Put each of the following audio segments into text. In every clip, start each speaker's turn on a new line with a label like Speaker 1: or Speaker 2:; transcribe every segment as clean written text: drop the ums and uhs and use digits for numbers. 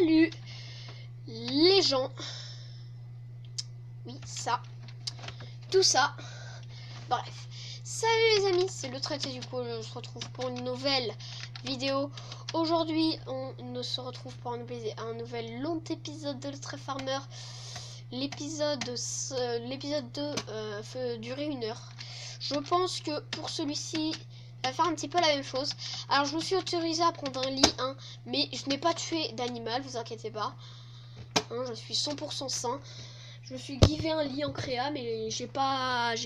Speaker 1: Salut les gens. Oui, ça. Tout ça. Bref. Salut les amis, c'est le traité du coup. On se retrouve pour une nouvelle vidéo. Aujourd'hui, on se retrouve pour un nouvel long épisode de Let's Farmer. L'épisode 2 peut durer 1 heure. Je pense que pour celui-ci, va faire un petit peu la même chose. Alors je me suis autorisé à prendre un lit, hein, mais je n'ai pas tué d'animal, vous inquiétez pas. Hein, je suis 100% sain. Je me suis givé un lit en créa, mais j'ai pas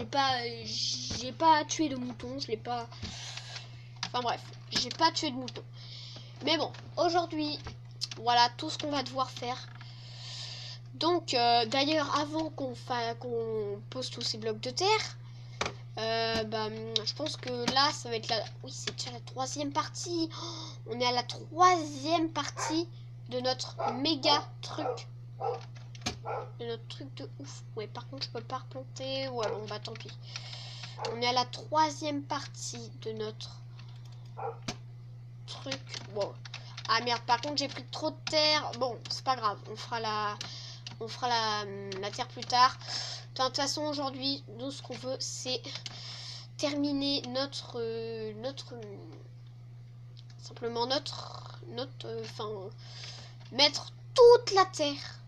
Speaker 1: tué de mouton. Je l'ai pas. Enfin bref, j'ai pas tué de mouton. Mais bon, aujourd'hui, voilà tout ce qu'on va devoir faire. Donc, d'ailleurs, avant qu'on pose tous ces blocs de terre, je pense que là, ça va être la... Oui, c'est déjà la 3e partie. Oh, on est à la 3e partie de notre méga truc. De notre truc de ouf. Ouais, par contre, je peux pas replanter. Ouais, bon, bah tant pis. On est à la 3e partie de notre truc. Wow. Ah merde, par contre, j'ai pris trop de terre. Bon, c'est pas grave. On fera la terre plus tard. De toute façon, aujourd'hui, nous, ce qu'on veut, c'est terminer mettre toute la terre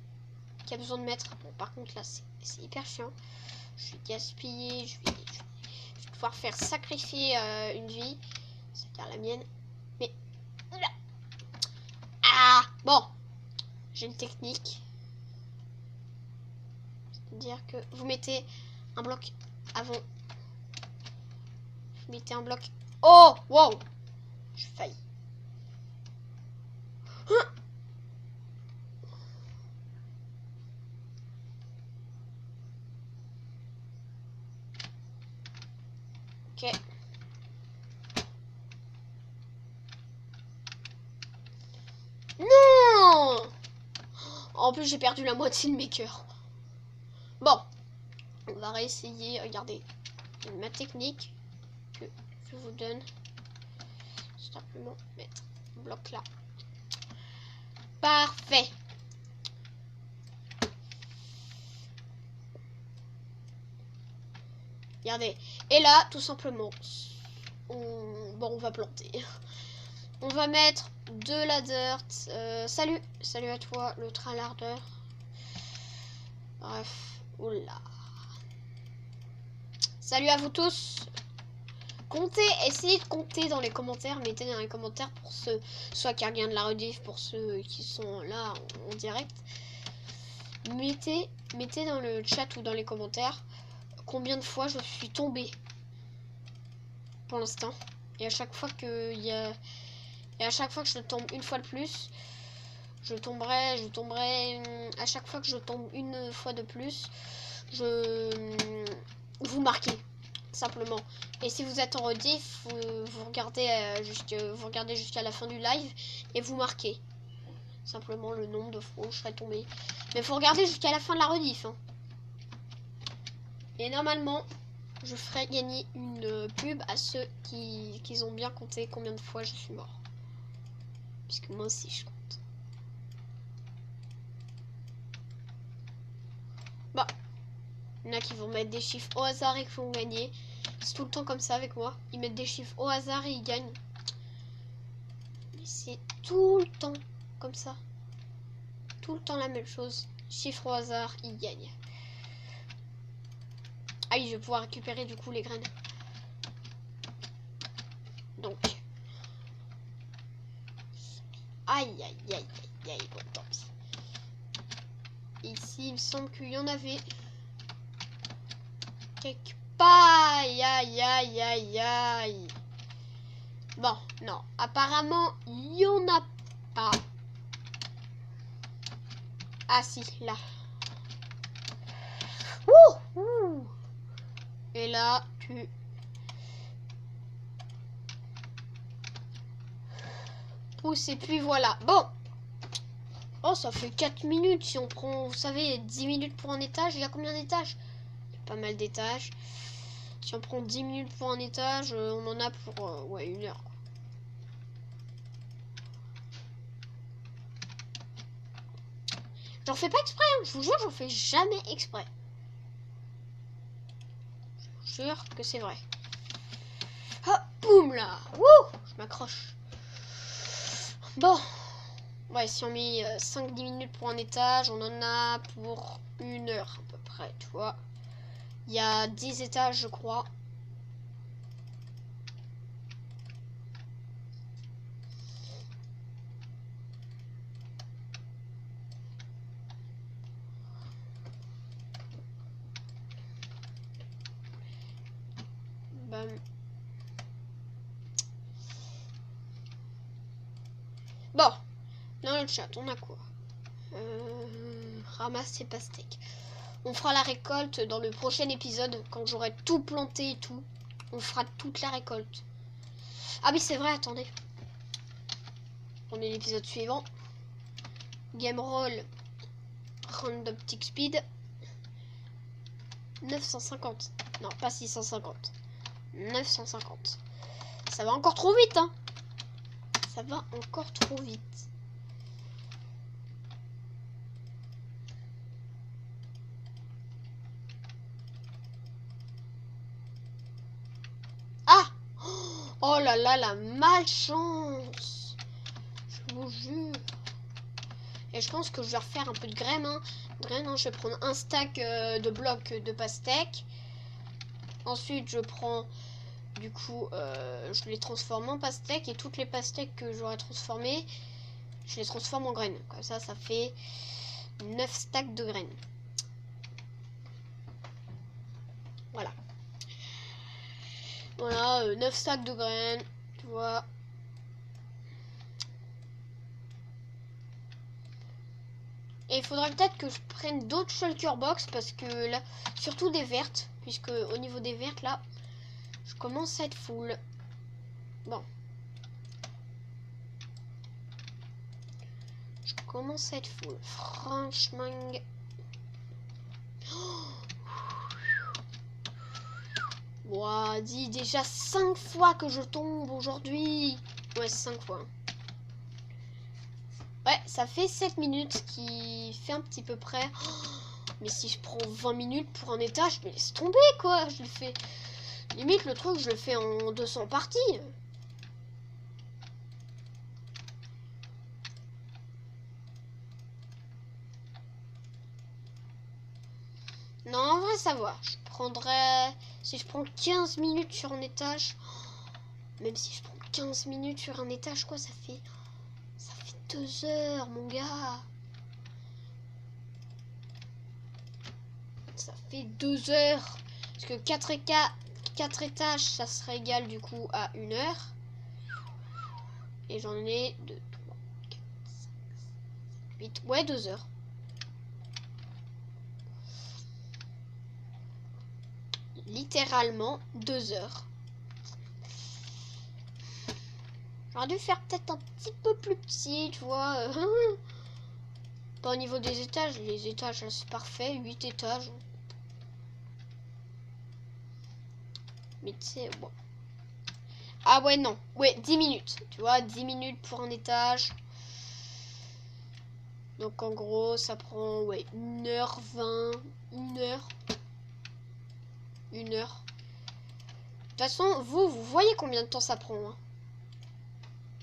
Speaker 1: qu'il y a besoin de mettre. Bon, par contre, là, c'est hyper chiant. Je vais gaspiller, je vais devoir faire sacrifier une vie, c'est-à-dire la mienne. Mais bon, j'ai une technique. C'est-à-dire que vous mettez un bloc avant. Vous mettez un bloc. Oh, wow, je faillis. Ok. Non! En plus, j'ai perdu la moitié de mes cœurs. Bon, on va réessayer. Regardez, ma technique que je vous donne. Simplement mettre un bloc là. Parfait. Regardez. Et là, tout simplement, on va planter. On va mettre de la dirt. Salut à toi, le tralardeur. Bref, oula. Salut à vous tous. Comptez, essayez de compter dans les commentaires. Mettez dans les commentaires pour ceux, soit qui regardent la rediff, pour ceux qui sont là en direct. Mettez dans le chat ou dans les commentaires combien de fois je suis tombée pour l'instant. Et à chaque fois que je tombe une fois de plus, je tomberai. À chaque fois que je tombe une fois de plus, vous marquez simplement. Et si vous êtes en rediff, vous regardez jusqu'à la fin du live et vous marquez simplement le nombre de fois où je serai tombé. Mais il faut regarder jusqu'à la fin de la rediff, hein. Et normalement, je ferai gagner une pub à ceux qui ont bien compté combien de fois je suis mort. Puisque moi aussi je compte. Bah, il y en a qui vont mettre des chiffres au hasard et qui vont gagner. C'est tout le temps comme ça avec moi. Ils mettent des chiffres au hasard et ils gagnent. Mais c'est tout le temps comme ça. Tout le temps la même chose. Chiffre au hasard, ils gagnent. Ah oui, je vais pouvoir récupérer du coup les graines. Donc. Aïe, aïe, aïe, aïe, aïe. Bon, tant pis. Ici, il me semble qu'il y en avait. Quelque part. Aïe, aïe, aïe, aïe, aïe. Bon, non. Apparemment, il n'y en a pas. Ah si, là. Ouh. Et là, tu... pousses et puis voilà. Bon. Oh, ça fait 4 minutes. Si on prend, vous savez, 10 minutes pour un étage, il y a combien d'étages? Il y a pas mal d'étages. Si on prend 10 minutes pour un étage, on en a pour ouais, 1 heure. J'en fais pas exprès, hein. Je vous jure, j'en fais jamais exprès. Je vous jure que c'est vrai. Hop, boum là. Wouh, je m'accroche. Bon. Ouais, si on met 5-10 minutes pour un étage, on en a pour 1 heure à peu près, tu vois. Il y a 10 étages, je crois. Bam. Bon, dans le chat, on a quoi? Ramasse tes pastèques. On fera la récolte dans le prochain épisode, quand j'aurai tout planté et tout. On fera toute la récolte. Ah oui, c'est vrai, attendez. On est l'épisode suivant. Game roll. Random tick speed. 950. Non, pas 650. 950. Ça va encore trop vite, hein. Ça va encore trop vite. Ah! Oh là là, la malchance! Je vous jure. Et je pense que je vais refaire un peu de graines. Hein. Je vais prendre un stack de blocs de pastèques. Ensuite, je prends, du coup, je les transforme en pastèques. Et toutes les pastèques que j'aurai transformées, je les transforme en graines. Comme ça, ça fait 9 stacks de graines. Voilà. Voilà, 9 stacks de graines. Tu vois. Et il faudrait peut-être que je prenne d'autres shulker box parce que là, surtout des vertes, puisque au niveau des vertes là, je commence à être full. Bon. Je commence à être full. Franchement. Ouah, dis déjà 5 fois que je tombe aujourd'hui. Ouais, 5 fois. Ouais, ça fait 7 minutes, ce qui fait un petit peu près. Mais si je prends 20 minutes pour un étage, mais laisse tomber quoi. Je le fais. Limite, le truc, je le fais en 200 parties. Non, en vrai, ça va. Je prendrais. Si je prends 15 minutes sur un étage. Même si je prends 15 minutes sur un étage, quoi, ça fait 2 heures, mon gars. Ça fait 2 heures. Parce que 4 étages, ça serait égal du coup à 1 heure. Et j'en ai 2, 3, 4, 5, 8. Ouais, 2 heures. Littéralement 2 heures. J'aurais dû faire peut-être un petit peu plus petit, tu vois. Pas au niveau des étages. Les étages, c'est parfait. 8 étages. Mais tu sais, bon. Ah ouais, non. Ouais, 10 minutes. Tu vois, 10 minutes pour un étage. Donc en gros, ça prend, ouais, 1h20. 1 heure. 1 heure. De toute façon, vous voyez combien de temps ça prend. Hein.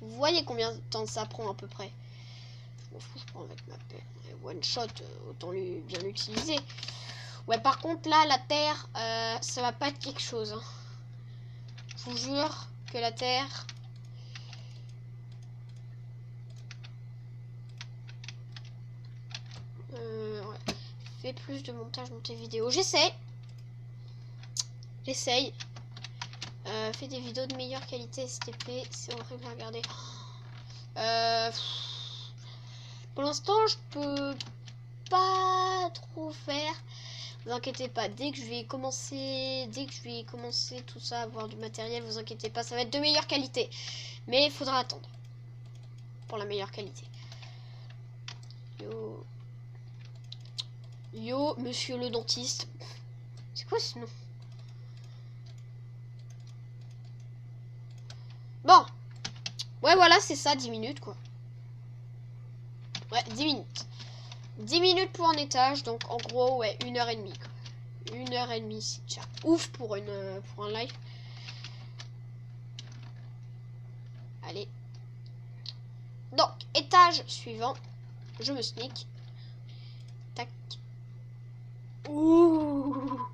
Speaker 1: Vous voyez combien de temps ça prend à peu près. Je m'en fous, je prends avec ma pelle. One shot, autant bien l'utiliser. Ouais, par contre, là, la terre, ça va pas être quelque chose. Hein. Je vous jure que la terre... ouais. Fais plus de montage dans tes vidéos. J'essaie. J'essaye. Fais des vidéos de meilleure qualité, s'il te plaît. C'est horrible à regarder. Pour l'instant, je peux pas trop faire. Vous inquiétez pas, dès que je vais commencer tout ça, avoir du matériel, vous inquiétez pas, ça va être de meilleure qualité. Mais il faudra attendre pour la meilleure qualité. Yo, monsieur le dentiste. C'est quoi ce nom? Bon. Ouais, voilà, c'est ça, 10 minutes, quoi. Ouais, 10 minutes. 10 minutes pour un étage, donc en gros, ouais, 1h30. 1h30, c'est déjà ouf pour un live. Allez. Donc, étage suivant. Je me sneak. Tac. Ouh.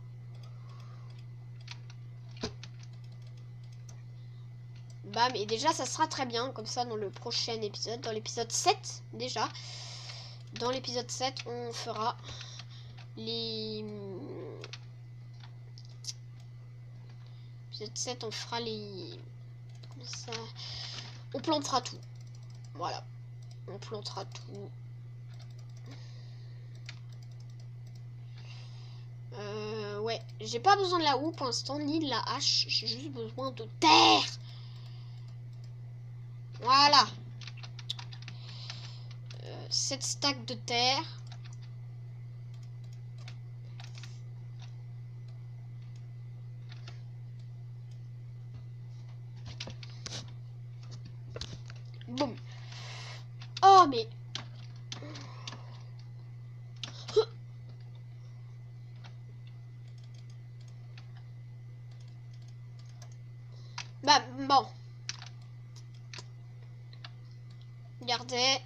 Speaker 1: Bam, et déjà ça sera très bien, comme ça dans le prochain épisode, dans l'épisode 7 déjà. Dans l'épisode 7, on fera les... Épisode 7, on fera les... Comment ça? On plantera tout. Voilà. On plantera tout. Ouais, j'ai pas besoin de la houe pour l'instant, ni de la hache. J'ai juste besoin de terre. Voilà. 7 stacks de terre. Boum. Oh, mais... Bah, bon. Regardez.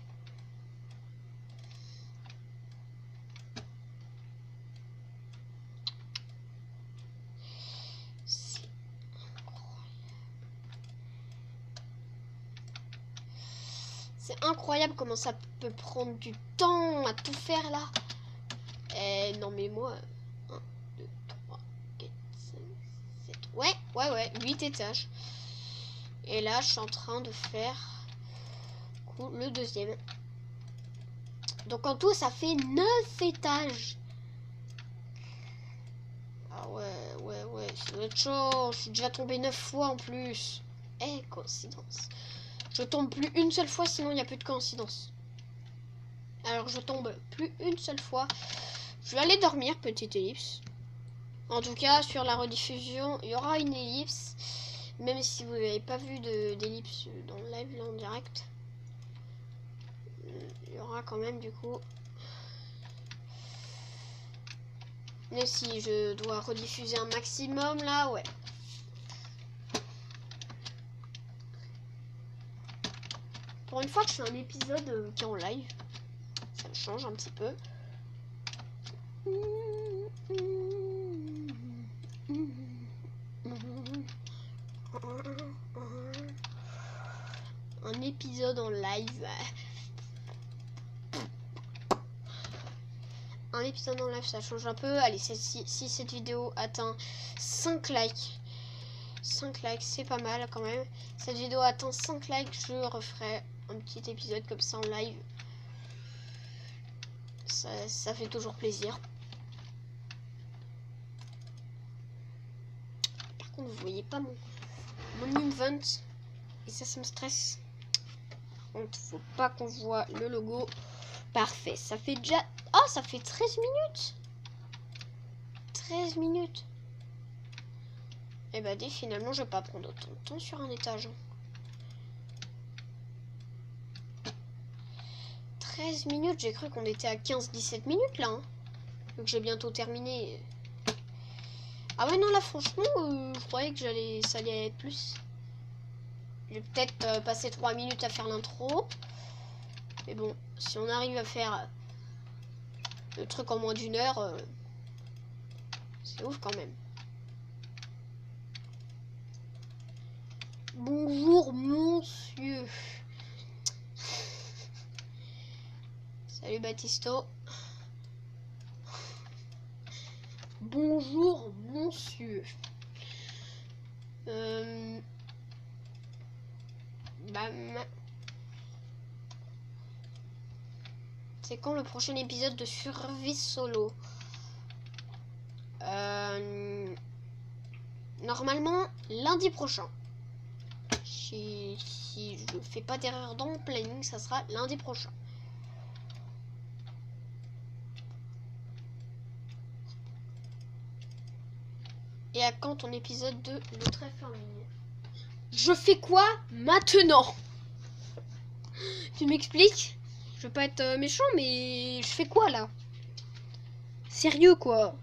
Speaker 1: C'est incroyable comment ça peut prendre du temps à tout faire là. Non mais moi... 1, 2, 3, 4, 5, 7... Ouais, 8 étages. Et là, je suis en train de faire le deuxième. Donc en tout, ça fait 9 étages. Ah ouais, ça doit être chaud. Je suis déjà tombé 9 fois en plus. Coïncidence. Je tombe plus une seule fois, sinon il n'y a plus de coïncidence. Alors je tombe plus une seule fois. Je vais aller dormir, petite ellipse. En tout cas, sur la rediffusion, il y aura une ellipse. Même si vous n'avez pas vu d'ellipse dans le live là en direct. Il y aura quand même du coup. Même si je dois rediffuser un maximum là, ouais. Pour une fois que je fais un épisode qui est en live, ça me change un petit peu. Un épisode en live. Un épisode en live, ça change un peu. Allez, si cette vidéo atteint 5 likes, 5 likes, c'est pas mal quand même. Cette vidéo atteint 5 likes, je referai un petit épisode comme ça en live. Ça fait toujours plaisir. Par contre, vous voyez pas mon invent. Et ça me stresse. Par contre, faut pas qu'on voit le logo. Parfait, ça fait déjà... Oh, ça fait 13 minutes. 13 minutes. Et bah, finalement, je vais pas prendre autant de temps sur un étage. 13 minutes, j'ai cru qu'on était à 15-17 minutes là. Hein. Donc j'ai bientôt terminé. Ah ouais, non, là, franchement, je croyais que ça allait être plus. J'ai peut-être passé 3 minutes à faire l'intro. Mais bon, si on arrive à faire le truc en moins d'1 heure, c'est ouf quand même. Bonjour, monsieur. Salut, Baptisto. Bonjour, monsieur. C'est quand le prochain épisode de Survie Solo? Normalement, lundi prochain. Si je fais pas d'erreur dans mon planning, ça sera lundi prochain. Et à quand ton épisode de Le Trèfle en ligne? Je fais quoi maintenant? Tu m'expliques? Je veux pas être méchant, mais je fais quoi là? Sérieux quoi?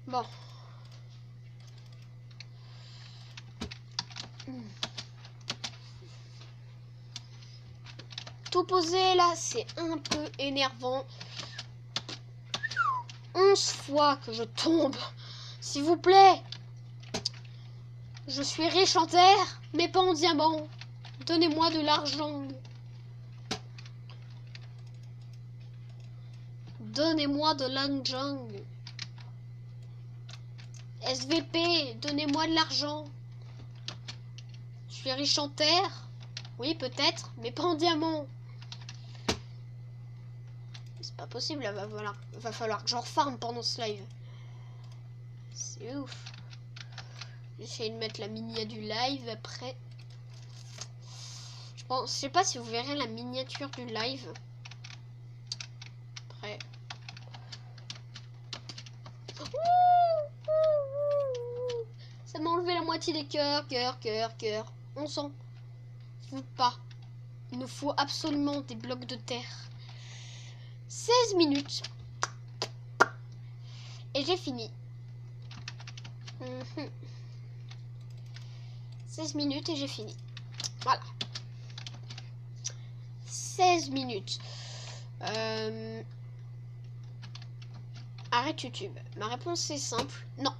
Speaker 1: Bon. Tout posé là, c'est un peu énervant. 11 fois que je tombe. S'il vous plaît. Je suis riche en terre, mais pas en diamant. Donnez-moi de l'argent. Donnez-moi de l'argent. SVP, donnez-moi de l'argent. Je suis riche en terre. Oui, peut-être, mais pas en diamant. C'est pas possible, là, va falloir que j'en farme pendant ce live. C'est ouf. J'essaie de mettre la miniature du live après. Je sais pas si vous verrez la miniature du live. Après. Ça m'a enlevé la moitié des cœurs. On s'en fout pas. Il nous faut absolument des blocs de terre. 16 minutes. Et j'ai fini. 16 minutes et j'ai fini. Voilà. 16 minutes. Arrête YouTube. Ma réponse est simple. Non.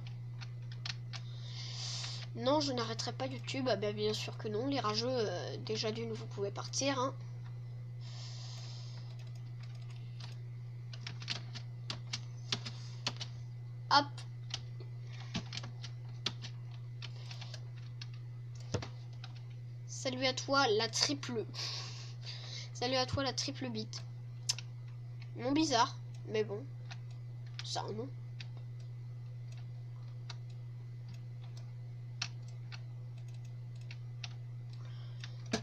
Speaker 1: Non, je n'arrêterai pas YouTube. Ah ben, bien sûr que non. Les rageux, déjà d'une, vous pouvez partir. Hein. Hop. Salut à toi, la triple. Salut à toi, la triple bite. Nom bizarre, mais bon. Ça, non.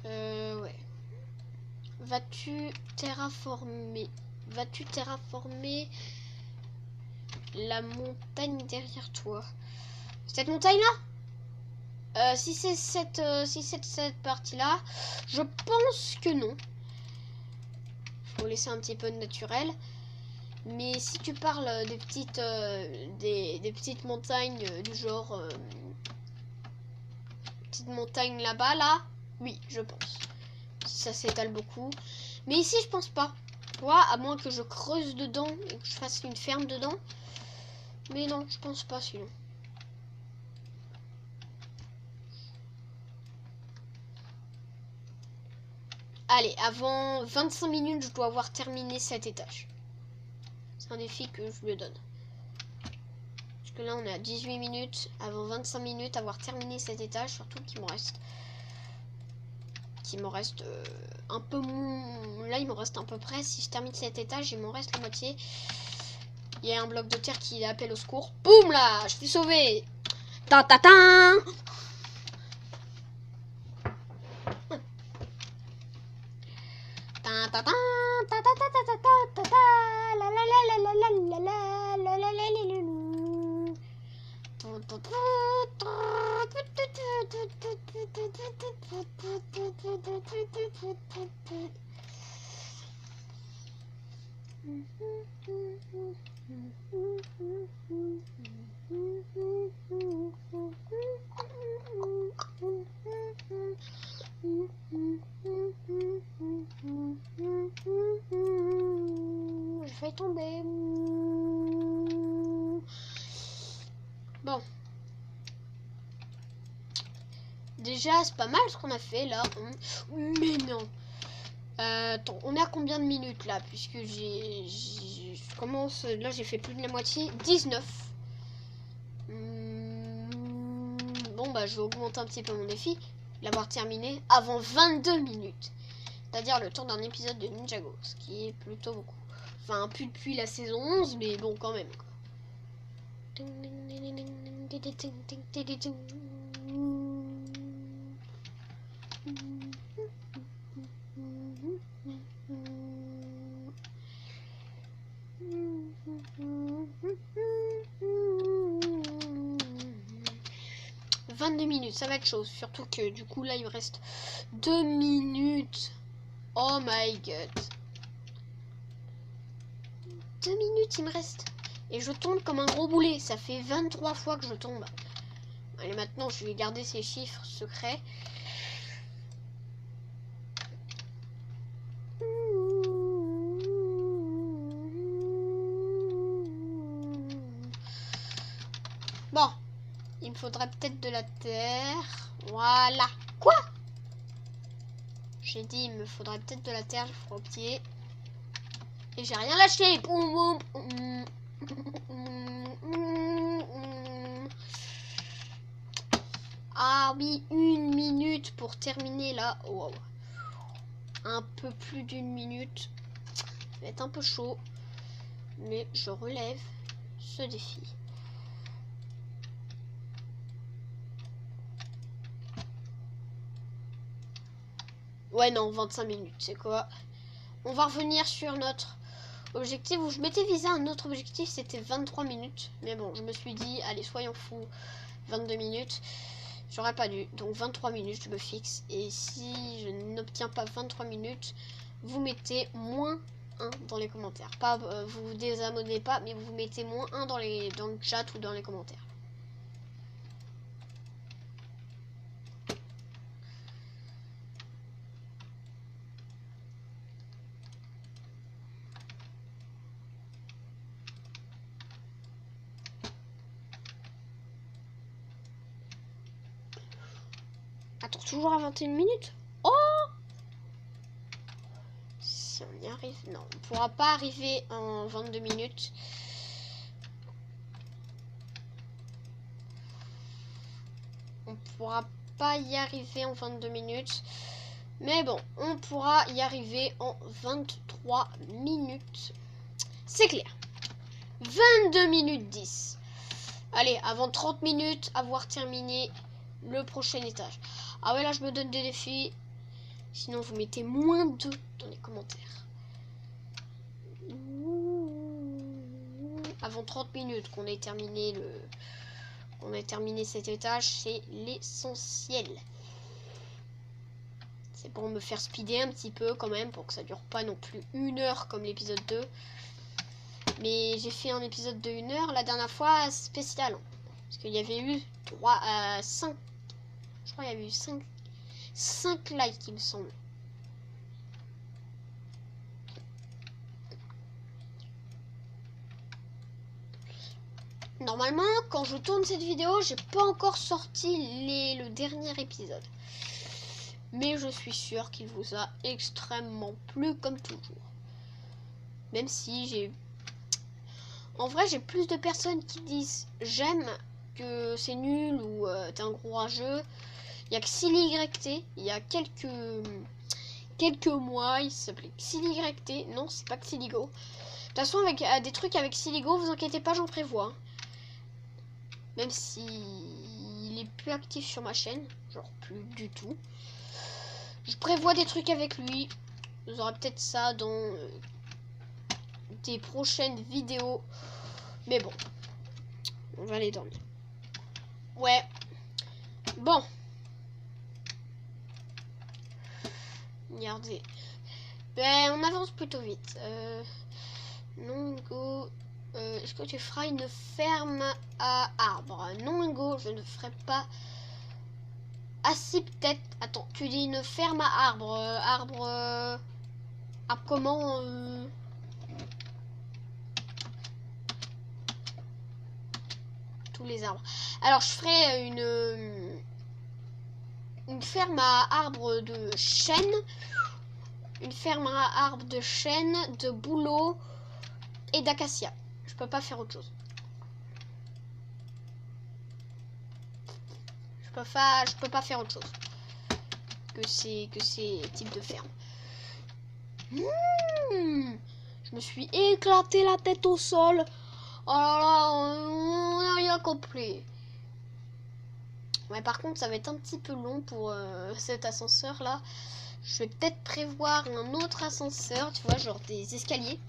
Speaker 1: Ouais. Vas-tu terraformer la montagne derrière toi? Cette montagne-là? Si c'est cette partie-là, je pense que non. Faut laisser un petit peu de naturel. Mais si tu parles des petites montagnes du genre petite montagne là-bas, là, oui, je pense. Ça s'étale beaucoup. Mais ici, je pense pas. Ouais, à moins que je creuse dedans et que je fasse une ferme dedans. Mais non, je pense pas sinon. Allez, avant 25 minutes, je dois avoir terminé cet étage. C'est un défi que je me donne. Parce que là, on est à 18 minutes. Avant 25 minutes, avoir terminé cet étage. Surtout qu'il m'en reste... un peu... Là, il me reste à peu près. Si je termine cet étage, il m'en reste la moitié. Il y a un bloc de terre qui appelle au secours. Boum là, je suis sauvé. Ta ta ta. Je vais tomber. Bon. Déjà, c'est pas mal ce qu'on a fait là. Mais non. Attends, on est à combien de minutes là? Puisque je commence. Là, j'ai fait plus de la moitié. 19. Bon, bah, je vais augmenter un petit peu mon défi. L'avoir terminé avant 22 minutes. C'est-à-dire le temps d'un épisode de Ninjago. Ce qui est plutôt beaucoup. Enfin, plus depuis la saison 11, mais bon, quand même. 22 minutes, ça va être chaud. Surtout que du coup là il me reste 2 minutes. Oh my god. 2 minutes il me reste. Et je tombe comme un gros boulet. Ça fait 23 fois que je tombe. Allez, maintenant je vais garder ces chiffres secrets. Bon, il me faudrait peut-être de la terre. Voilà. Quoi? J'ai dit, il me faudrait peut-être de la terre. Je ferai au pied. Et j'ai rien lâché. Ah oui, 1 minute pour terminer là. Wow. Un peu plus d'1 minute. Ça va être un peu chaud. Mais je relève ce défi. Ouais, non, 25 minutes, c'est quoi? On va revenir sur notre objectif où je m'étais visé un autre objectif, c'était 23 minutes. Mais bon, je me suis dit, allez, soyons fous, 22 minutes. J'aurais pas dû. Donc 23 minutes, je me fixe. Et si je n'obtiens pas 23 minutes, vous mettez -1 dans les commentaires. Pas, vous vous désabonnez pas, mais vous mettez -1 dans le chat ou dans les commentaires. Attends, toujours à 21 minutes? Oh! Si on y arrive... Non, on pourra pas arriver en 22 minutes. On pourra pas y arriver en 22 minutes. Mais bon, on pourra y arriver en 23 minutes. C'est clair. 22 minutes 10. Allez, avant 30 minutes, avoir terminé le prochain étage. Ah ouais, là, je me donne des défis. Sinon, vous mettez -2 dans les commentaires. Avant 30 minutes qu'on ait terminé cet étage, c'est l'essentiel. C'est pour me faire speeder un petit peu quand même, pour que ça dure pas non plus 1 heure comme l'épisode 2. Mais j'ai fait un épisode de 1 heure la dernière fois spécial. Parce qu'il y avait eu 5. Je crois qu'il y avait eu 5 likes, il me semble. Normalement, quand je tourne cette vidéo, j'ai pas encore sorti le dernier épisode. Mais je suis sûre qu'il vous a extrêmement plu comme toujours. Même si j'ai... En vrai, j'ai plus de personnes qui disent j'aime que c'est nul ou t'es un gros rageux. Il y a que XiliYT, il y a quelques mois, il s'appelait XiliYT. Non, c'est pas Xiligo. De toute façon, avec des trucs avec Xiligo, vous inquiétez pas, j'en prévois. Même si il est plus actif sur ma chaîne, genre plus du tout. Je prévois des trucs avec lui. Vous aurez peut-être ça dans des prochaines vidéos. Mais bon, on va aller dormir. Ouais. Bon. Regardez. Ben, on avance plutôt vite. Non, go. Est-ce que tu feras une ferme à arbres? Non, go, je ne ferai pas. Ah si, peut-être. Attends, tu dis une ferme à arbres. Arbre comment tous les arbres. Alors, je ferai une ferme à arbres de chêne. Une ferme à arbres de chêne, de bouleau et d'acacia. Je peux pas faire autre chose. Je peux pas faire autre chose que ces types de fermes. Je me suis éclaté la tête au sol. Oh là là, on n'a rien compris. Ouais, par contre, ça va être un petit peu long pour cet ascenseur là. Je vais peut-être prévoir un autre ascenseur, tu vois, genre des escaliers.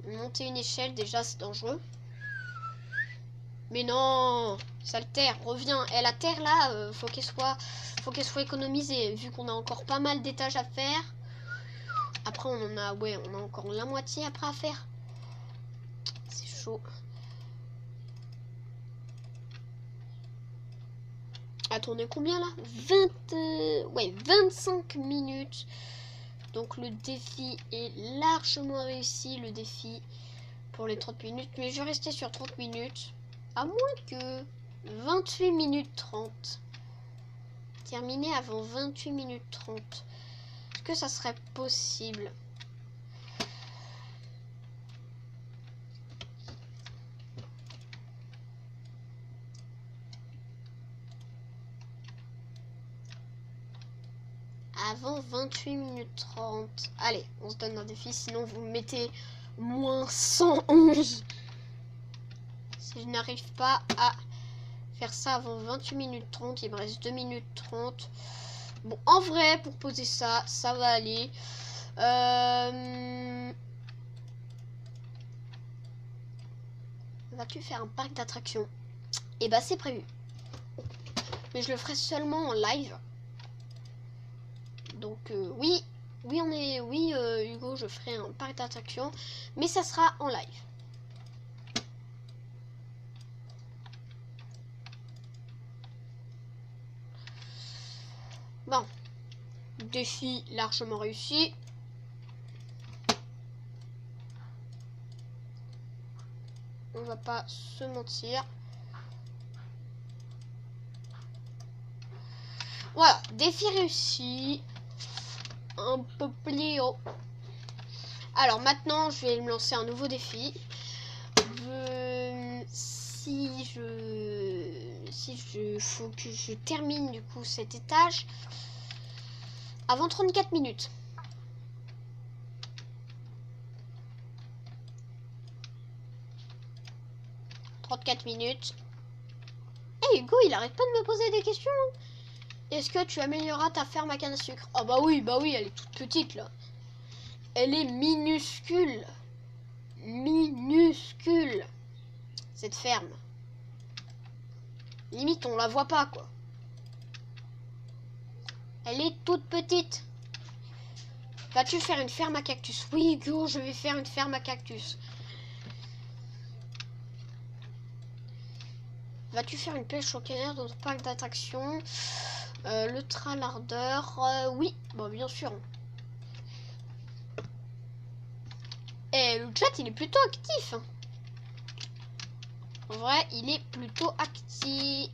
Speaker 1: Monter une échelle, déjà, c'est dangereux. Mais non, Salterre, reviens. Et la terre là, faut qu'elle soit économisée. Vu qu'on a encore pas mal d'étages à faire. Après on en a, ouais, on a encore la moitié après à faire. C'est chaud. Attendez, combien là 25 minutes. Donc le défi est largement réussi, le défi pour les 30 minutes. Mais je vais rester sur 30 minutes. À moins que 28 minutes 30. Terminer avant 28 minutes 30. Est-ce que ça serait possible? Avant 28 minutes 30. Allez, on se donne un défi, sinon vous mettez moins 111. Si je n'arrive pas à faire ça avant 28 minutes 30, il me reste 2 minutes 30. Bon, en vrai, pour poser ça, ça va aller. Vas-tu faire un parc d'attractions? Et bah c'est prévu. Mais je le ferai seulement en live. Donc oui, Hugo, je ferai un parc d'attractions, mais ça sera en live. Bon, défi largement réussi. On va pas se mentir. Voilà, défi réussi. Un peu plus haut. Alors maintenant, je vais me lancer un nouveau défi. Faut que je termine du coup cet étage avant 34 minutes. Hey Hugo, il arrête pas de me poser des questions. Est-ce que tu amélioreras ta ferme à canne à sucre? Oh bah oui, elle est toute petite là. Elle est minuscule. Minuscule. Cette ferme. Limite, on la voit pas quoi. Elle est toute petite. Vas-tu faire une ferme à cactus? Oui Hugo, je vais faire une ferme à cactus. Vas-tu faire une pêche au canard dans ton parc d'attractions? Le train lardeur, oui, bon bien sûr. Et le chat il est plutôt actif. Hein. En vrai, il est plutôt actif.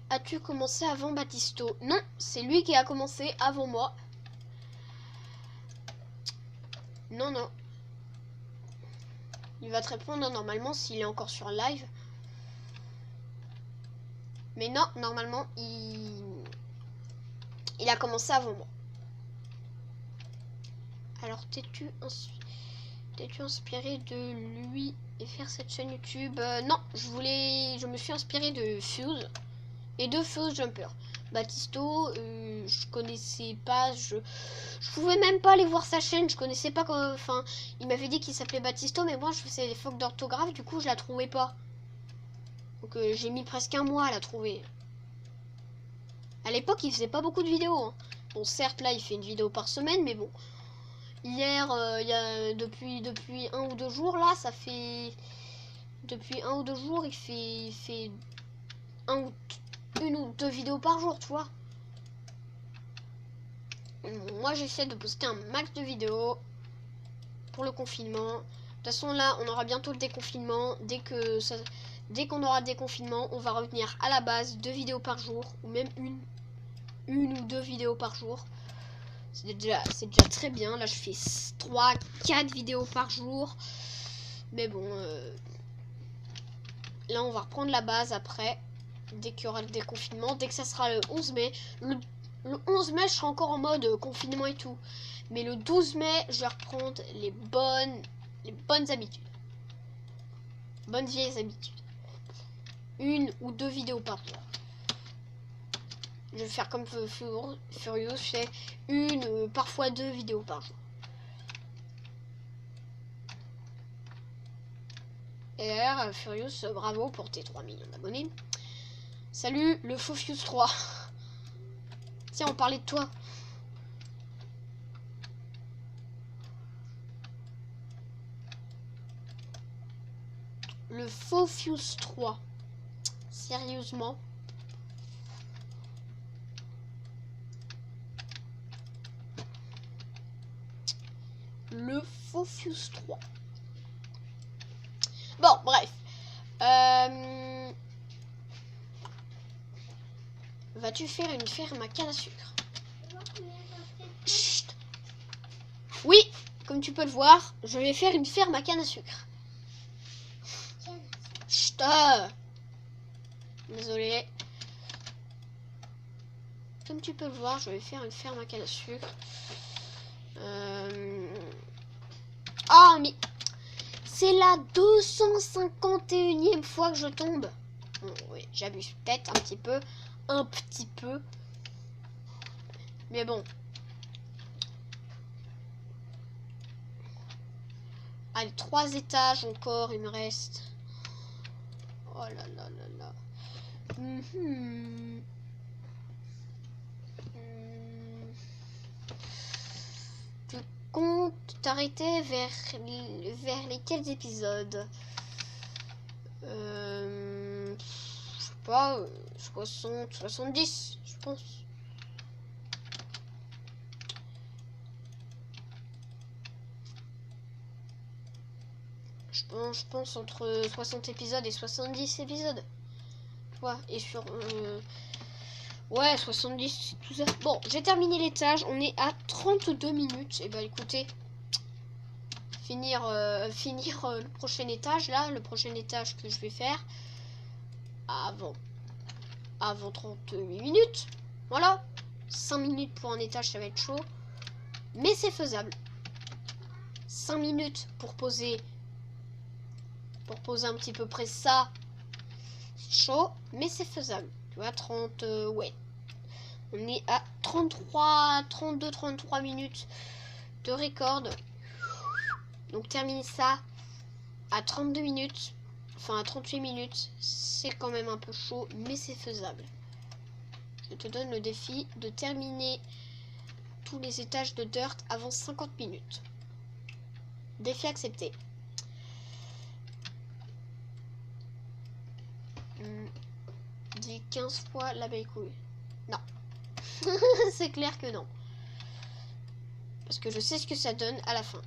Speaker 1: As-tu commencé avant Baptisto? Non, c'est lui qui a commencé avant moi. Non, non. Il va te répondre normalement s'il est encore sur live. Mais non, normalement, il a commencé avant moi. Alors, t'es-tu inspiré de lui et faire cette chaîne YouTube? Non, je me suis inspiré de Fuse et de Fuse Jumper. Baptisto, je connaissais pas, je pouvais même pas aller voir sa chaîne, je connaissais pas, enfin, il m'avait dit qu'il s'appelait Baptisto, mais moi je faisais des fautes d'orthographe, du coup je la trouvais pas. Donc j'ai mis presque un mois à la trouver. À l'époque il faisait pas beaucoup de vidéos, hein. Bon certes là il fait une vidéo par semaine, mais bon. Hier, il y a depuis 1 ou 2 jours là, ça fait depuis 1 ou 2 jours il fait une ou deux vidéos par jour, tu vois. Moi j'essaie de poster un max de vidéos pour le confinement. De toute façon là on aura bientôt le déconfinement. Dès qu'on aura le déconfinement, on va revenir à la base 2 vidéos par jour, ou même une ou 2 vidéos par jour. C'est déjà très bien. Là je fais 3-4 vidéos par jour. Mais bon, là on va reprendre la base après. Dès qu'il y aura le déconfinement, dès que ça sera le 11 mai. Le 11 mai, je serai encore en mode confinement et tout. Mais le 12 mai, je vais reprendre les bonnes habitudes. Bonnes vieilles habitudes. 1 ou 2 vidéos par jour. Je vais faire comme Furious, je fais 1, parfois 2 vidéos par jour. Et d'ailleurs, Furious, bravo pour tes 3 millions d'abonnés. Salut, le Fofuse 3. Tiens, on parlait de toi. Le Fofuse 3. Sérieusement. Le Fofuse 3. Bon, bref. Vas-tu faire une ferme à canne à sucre? Chut. Oui, comme tu peux le voir, je vais faire une ferme à canne à sucre. Chut. Désolé. Comme tu peux le voir, je vais faire une ferme à canne à sucre. Ah, mais c'est la 251e fois que je tombe. Bon, oui, j'abuse peut-être un petit peu. Mais bon. Allez, 3 étages encore, il me reste. Oh là là là là. Tu comptes t'arrêter vers lesquels épisodes? Je sais pas, 60, 70, je pense. Je pense entre 60 épisodes et 70 épisodes. Ouais, et sur... ouais, 70, tout ça. Bon, j'ai terminé l'étage. On est à 32 minutes. Et bah écoutez, finir le prochain étage, là, le prochain étage que je vais faire avant 38 minutes. Voilà. 5 minutes pour un étage, ça va être chaud. Mais c'est faisable. 5 minutes pour poser un petit peu près ça. Chaud, mais c'est faisable. Tu vois, 30, ouais. On est à 32-33 minutes de record. Donc terminer ça à 32 minutes, enfin à 38 minutes, c'est quand même un peu chaud, mais c'est faisable. Je te donne le défi de terminer tous les étages de Dirt avant 50 minutes. Défi accepté. Dis 15 fois l'abeille couille. Non. C'est clair que non. Parce que je sais ce que ça donne à la fin.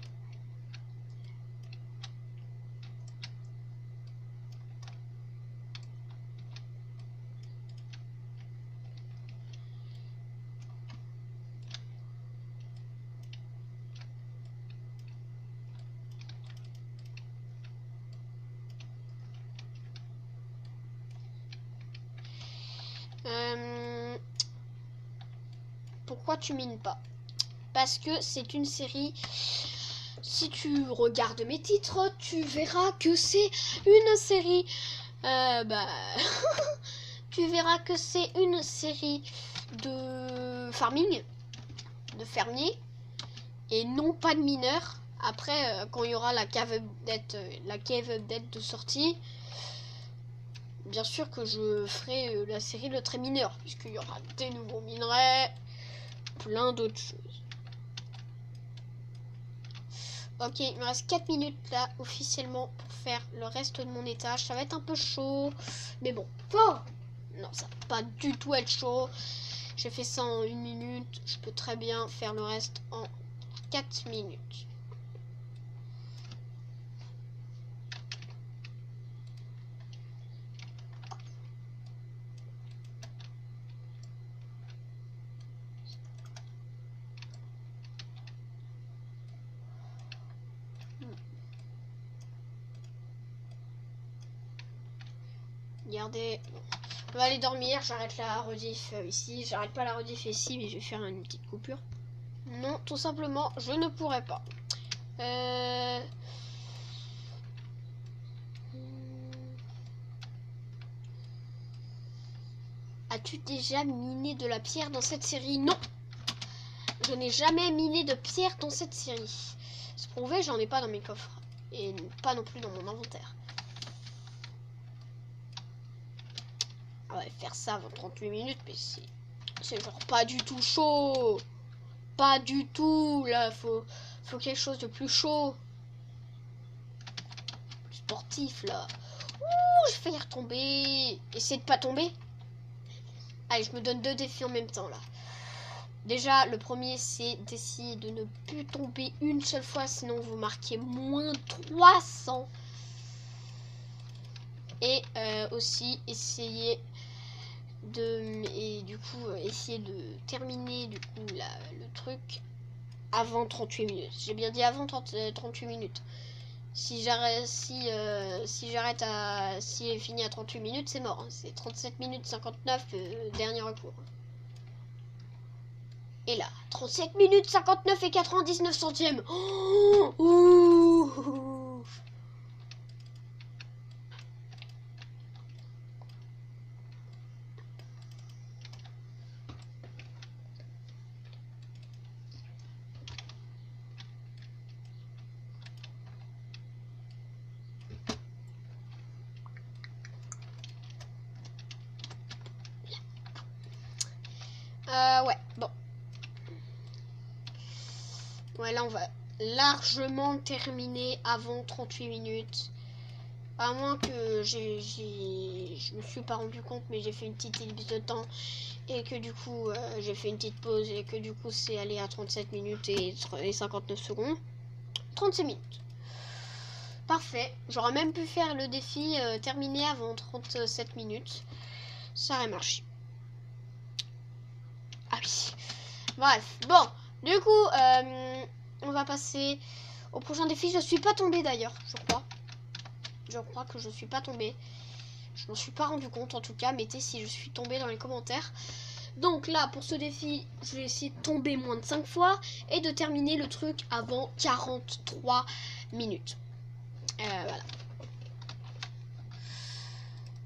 Speaker 1: Pourquoi tu mines pas? Parce que c'est une série. Si tu regardes mes titres, tu verras que c'est une série. Tu verras que c'est une série de farming, de fermiers, et non pas de mineurs. Après, quand il y aura la cave update de sortie, bien sûr que je ferai la série Le Trait Mineur, puisqu'il y aura des nouveaux minerais, plein d'autres choses. Ok, il me reste 4 minutes là officiellement pour faire le reste de mon étage. Ça va être un peu chaud, mais bon. Oh non, ça va pas du tout être chaud. J'ai fait ça en 1 minute. Je peux très bien faire le reste en 4 minutes. Regardez, on va aller dormir, j'arrête la rediff ici, j'arrête pas la rediff ici, mais je vais faire une petite coupure. Non, tout simplement, je ne pourrais pas. As-tu déjà miné de la pierre dans cette série? Non. Je n'ai jamais miné de pierre dans cette série. C'est prouvé, j'en ai pas dans mes coffres. Et pas non plus dans mon inventaire. Ah ouais, faire ça avant 38 minutes, mais c'est genre pas du tout chaud. Pas du tout. Là, faut quelque chose de plus chaud. Plus sportif, là. Ouh, j'ai failli retomber. Essayez de pas tomber. Allez, je me donne 2 défis en même temps, là. Déjà, le premier, c'est d'essayer de ne plus tomber une seule fois, sinon vous marquez moins 300. Et aussi, essayer de terminer du coup le truc avant 38 minutes. J'ai bien dit avant 38 minutes. Si j'arrête si est fini à 38 minutes, c'est mort. C'est 37 minutes 59 dernier recours. Et là, 37 minutes 59 et 99 centièmes. Oh, ouh. Ouais, bon. Ouais, là, on va largement terminer avant 38 minutes. À moins que je me suis pas rendu compte, mais j'ai fait une petite ellipse de temps. Et que du coup, j'ai fait une petite pause. Et que du coup, c'est allé à 37 minutes et 59 secondes. 36 minutes. Parfait. J'aurais même pu faire le défi terminé avant 37 minutes. Ça aurait marché. Ah oui. Bref. Bon. Du coup, on va passer au prochain défi. Je suis pas tombée d'ailleurs, je crois. Je crois que je suis pas tombée. Je m'en suis pas rendu compte en tout cas. Mettez si je suis tombée dans les commentaires. Donc là, pour ce défi, je vais essayer de tomber moins de 5 fois et de terminer le truc avant 43 minutes. Voilà.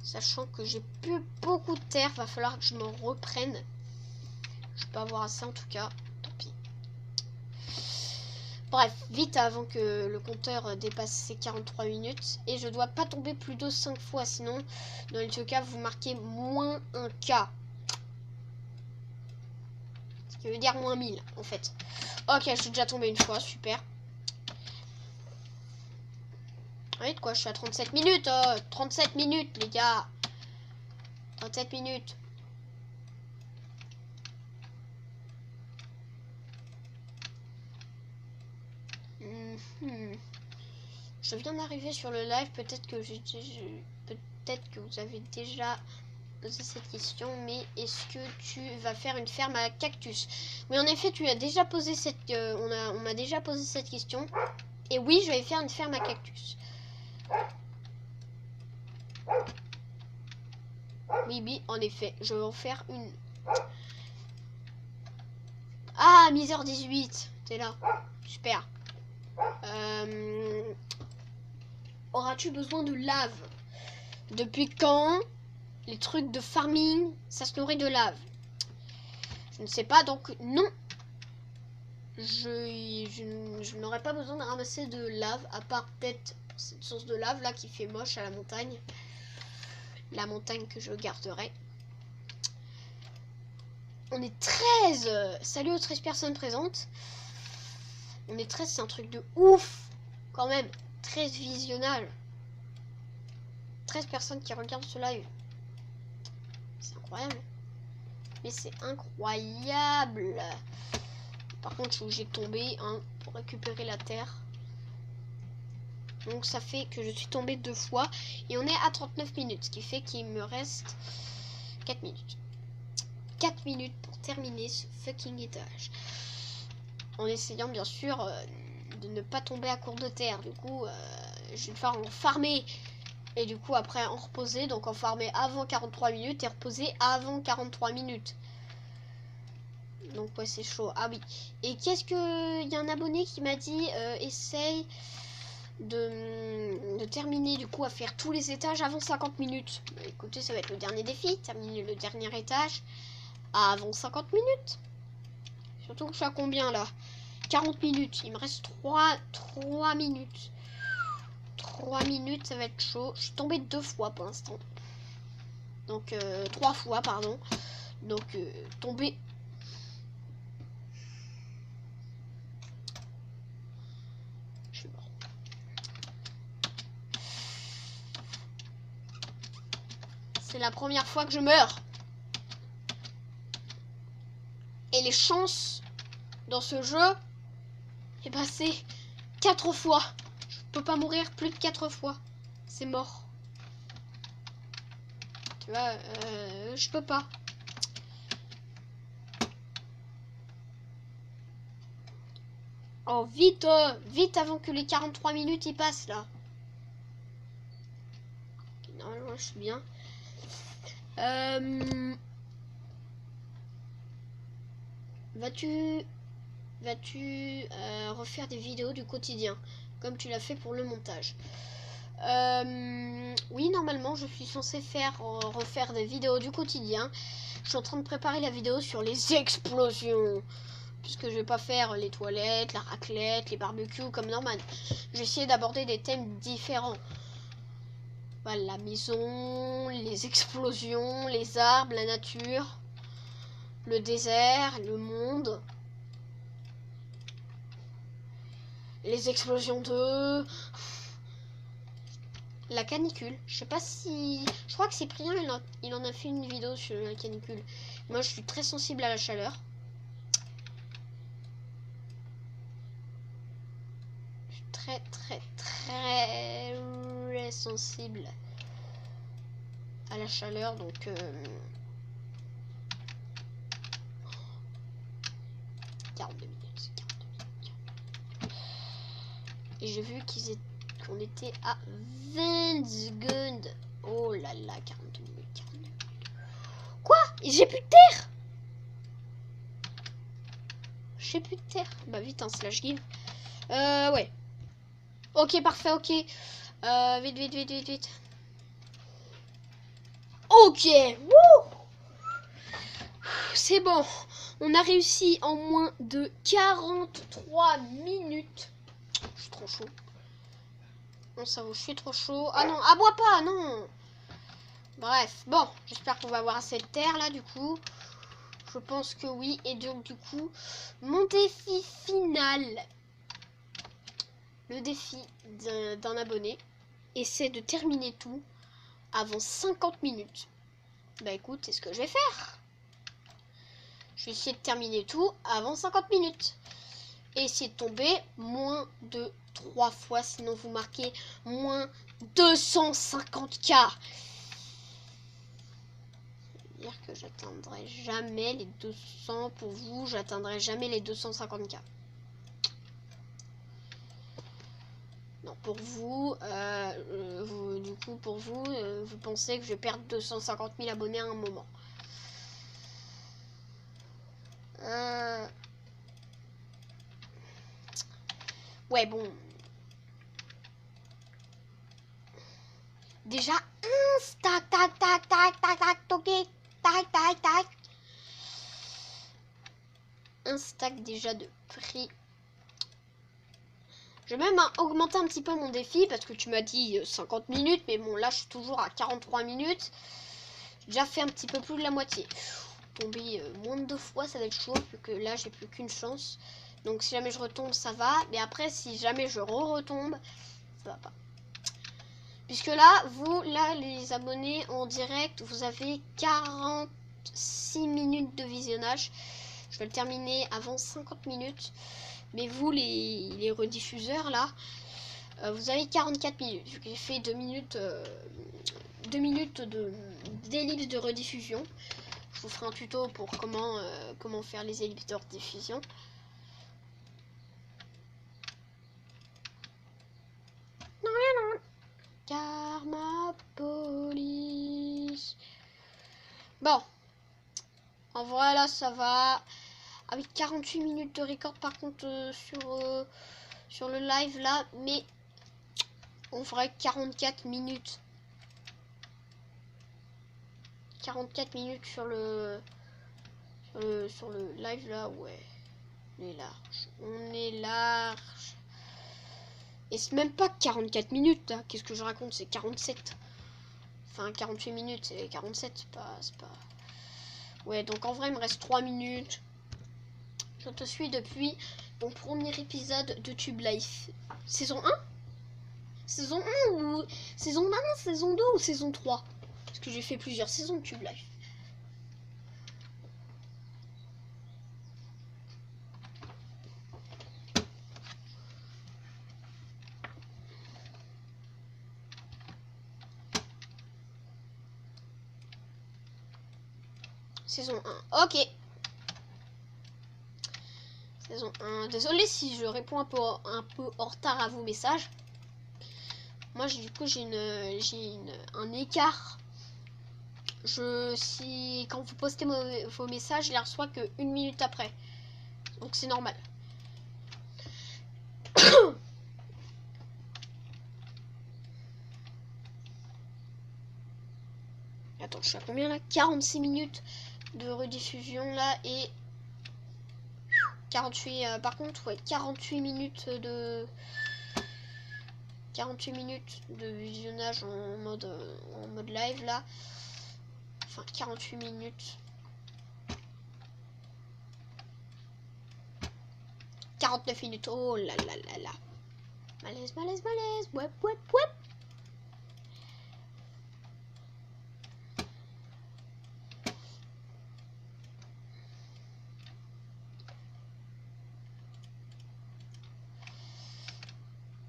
Speaker 1: Sachant que j'ai plus beaucoup de terre, va falloir que je m'en reprenne. Je peux avoir assez en tout cas. Tant pis. Bref, vite avant que le compteur dépasse ses 43 minutes. Et je dois pas tomber plus de 5 fois, sinon, dans les deux cas, vous marquez moins 1 K. Ce qui veut dire moins 1000, en fait. Ok, je suis déjà tombé une fois, super. Vite quoi, je suis à 37 minutes. 37 minutes, les gars. 37 minutes. Je viens d'arriver sur le live, peut-être que vous avez déjà posé cette question, mais est-ce que tu vas faire une ferme à cactus? Oui, en effet, tu as déjà posé cette on m'a déjà posé cette question. Et oui, je vais faire une ferme à cactus. Oui, en effet, je vais en faire une. Ah, misère 18, t'es là. Super. Auras-tu besoin de lave? Depuis quand les trucs de farming, ça se nourrit de lave? Je ne sais pas, donc non. Je n'aurais pas besoin de ramasser de lave, à part peut-être cette source de lave là qui fait moche à la montagne. La montagne que je garderai. On est 13. Salut aux 13 personnes présentes. On est 13, c'est un truc de ouf. Quand même, 13 visionnages. 13 personnes qui regardent ce live. C'est incroyable. Mais c'est incroyable. Par contre, je suis obligée de tomber pour récupérer la terre. Donc ça fait que je suis tombée 2 fois. Et on est à 39 minutes. Ce qui fait qu'il me reste 4 minutes. 4 minutes pour terminer ce fucking étage. En essayant bien sûr de ne pas tomber à court de terre. Du coup, je vais devoir en farmer. Et du coup, après en reposer. Donc en farmer avant 43 minutes et reposer avant 43 minutes. Donc ouais, c'est chaud. Ah oui. Et qu'est-ce que... Il y a un abonné qui m'a dit essaye de terminer du coup à faire tous les étages avant 50 minutes. Bah, écoutez, ça va être le dernier défi, terminer le dernier étage avant 50 minutes. Surtout que je suis à combien là? 40 minutes, il me reste 3 minutes. 3 minutes, ça va être chaud. Je suis tombée 2 fois pour l'instant. Donc 3 fois, pardon. Donc tombée. Je suis mort. C'est la première fois que je meurs. Et les chances dans ce jeu, eh ben c'est 4 fois. Je peux pas mourir plus de 4 fois. C'est mort. Tu vois, je peux pas. Oh, vite, vite avant que les 43 minutes y passent là. Normalement, je suis bien. Vas-tu refaire des vidéos du quotidien comme tu l'as fait pour le montage? Oui, normalement je suis censée refaire des vidéos du quotidien. Je suis en train de préparer la vidéo sur les explosions, puisque je vais pas faire les toilettes, la raclette, les barbecues comme Norman. Je vais essayer d'aborder des thèmes différents. Voilà, la maison, les explosions, les arbres, la nature, le désert, le monde, les explosions de... La canicule. Je sais pas si... Je crois que Cyprien, il en a fait une vidéo sur la canicule. Moi, je suis très sensible à la chaleur. Je suis très sensible à la chaleur, donc... 42 minutes. Et j'ai vu qu'on était à 20 secondes. Oh là là, 42 minutes, 42 minutes. Quoi? J'ai plus de terre? J'ai plus de terre. Bah vite, un slash give. Ouais. Ok, parfait, ok. Vite. Ok. Wouh! C'est bon. On a réussi en moins de 43 minutes. Je suis trop chaud. Non, ça vous, je suis trop chaud. Ah non, aboie pas, non. Bref, bon, j'espère qu'on va avoir assez de terre là du coup. Je pense que oui. Et donc du coup, mon défi final, le défi d'un abonné, et c'est de terminer tout avant 50 minutes. Bah écoute, c'est ce que je vais faire. Je vais essayer de terminer tout avant 50 minutes. Et essayer de tomber moins de 3 fois, sinon vous marquez moins 250K. Dire que j'atteindrai jamais les 200 pour vous, j'atteindrai jamais les 250K. Non, pour vous, du coup, pour vous, vous pensez que je vais perdre 250 000 abonnés à un moment. Ouais, bon. Déjà, tac, tac, tac, tac, tac, tac, toqué, tac, tac, tac. Un stack déjà de prix. Je vais même augmenter un petit peu mon défi parce que tu m'as dit 50 minutes, mais bon, là je suis toujours à 43 minutes. J'ai déjà fait un petit peu plus de la moitié. Tomber moins de 2 fois, ça va être chaud, vu que là j'ai plus qu'une chance. Donc si jamais je retombe, ça va. Mais après, si jamais je retombe, ça va pas. Puisque là, vous, là, les abonnés en direct, vous avez 46 minutes de visionnage. Je vais le terminer avant 50 minutes. Mais vous, les rediffuseurs, là, vous avez 44 minutes. J'ai fait 2 minutes, 2 minutes d'ellipse de rediffusion. Je vous ferai un tuto pour comment faire les ellipses de rediffusion. Karma Police. Bon. En vrai, là, ça va. Avec 48 minutes de record, par contre, sur le live, là. Mais On ferait 44 minutes. 44 minutes sur le live là, ouais. On est large. On est large. Et c'est même pas 44 minutes là. Qu'est-ce que je raconte? C'est 47. Enfin 48 minutes, c'est 47, c'est pas. Ouais, donc en vrai il me reste 3 minutes. Je te suis depuis mon premier épisode de Tube Life. Saison 1? Saison 1 ou saison 1, saison 2 ou saison 3? Parce que j'ai fait plusieurs saisons de Tube Life. Saison 1, ok. Saison 1, désolé si je réponds un peu en retard à vos messages. Moi du coup j'ai un écart. Quand vous postez vos messages, je les reçois que 1 minute après. Donc c'est normal. Attends, je suis à combien là? 46 minutes de rediffusion là et 48 par contre ouais 48 minutes de visionnage en mode live là. Enfin 48 minutes. 49 minutes. Oh là là là là. Malaise, malaise, malaise. Wep, wep, wep.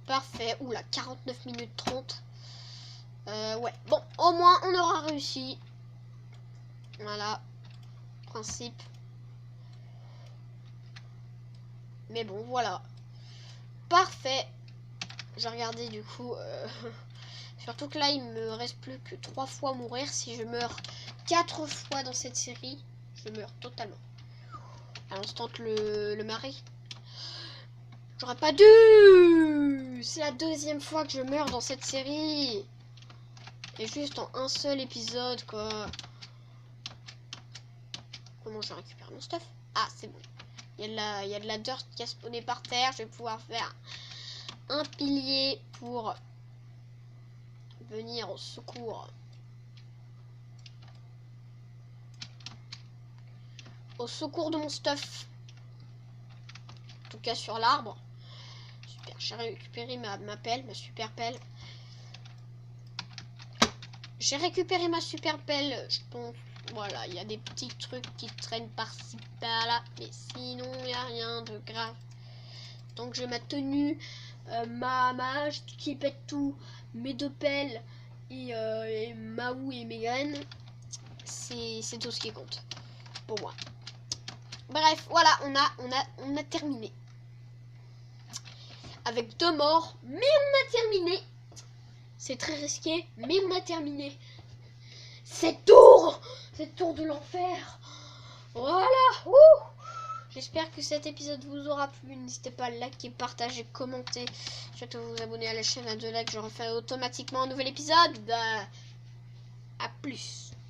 Speaker 1: Parfait. Oula, 49 minutes 30. Ouais. Bon, au moins, on aura réussi. Voilà. Principe. Mais bon, voilà. Parfait. J'ai regardé du coup. Surtout que là, il me reste plus que 3 fois mourir. Si je meurs 4 fois dans cette série, je meurs totalement. Alors, on se tente le mari. J'aurais pas dû. C'est la 2e fois que je meurs dans cette série. Et juste en un seul épisode, quoi. Comment je récupère mon stuff? Ah, c'est bon. Il y a de la dirt qui a spawné par terre. Je vais pouvoir faire un pilier pour venir au secours. Au secours de mon stuff. En tout cas sur l'arbre. Super, j'ai récupéré ma pelle, ma super pelle. J'ai récupéré ma super pelle. Je pense, voilà, il y a des petits trucs qui traînent par-ci par-là. Mais sinon, il n'y a rien de grave. Donc j'ai ma tenue, ma hache qui pète tout, mes 2 pelles et Maou et mes graines. C'est tout ce qui compte pour moi. Bref, voilà, on a terminé. Avec 2 morts, mais on a terminé. C'est très risqué, mais on a terminé. Cette tour de l'enfer. Voilà. J'espère que cet épisode vous aura plu. N'hésitez pas à liker, partager, commenter. Surtout vous abonner à la chaîne à 2 likes. Je refais automatiquement un nouvel épisode. À plus.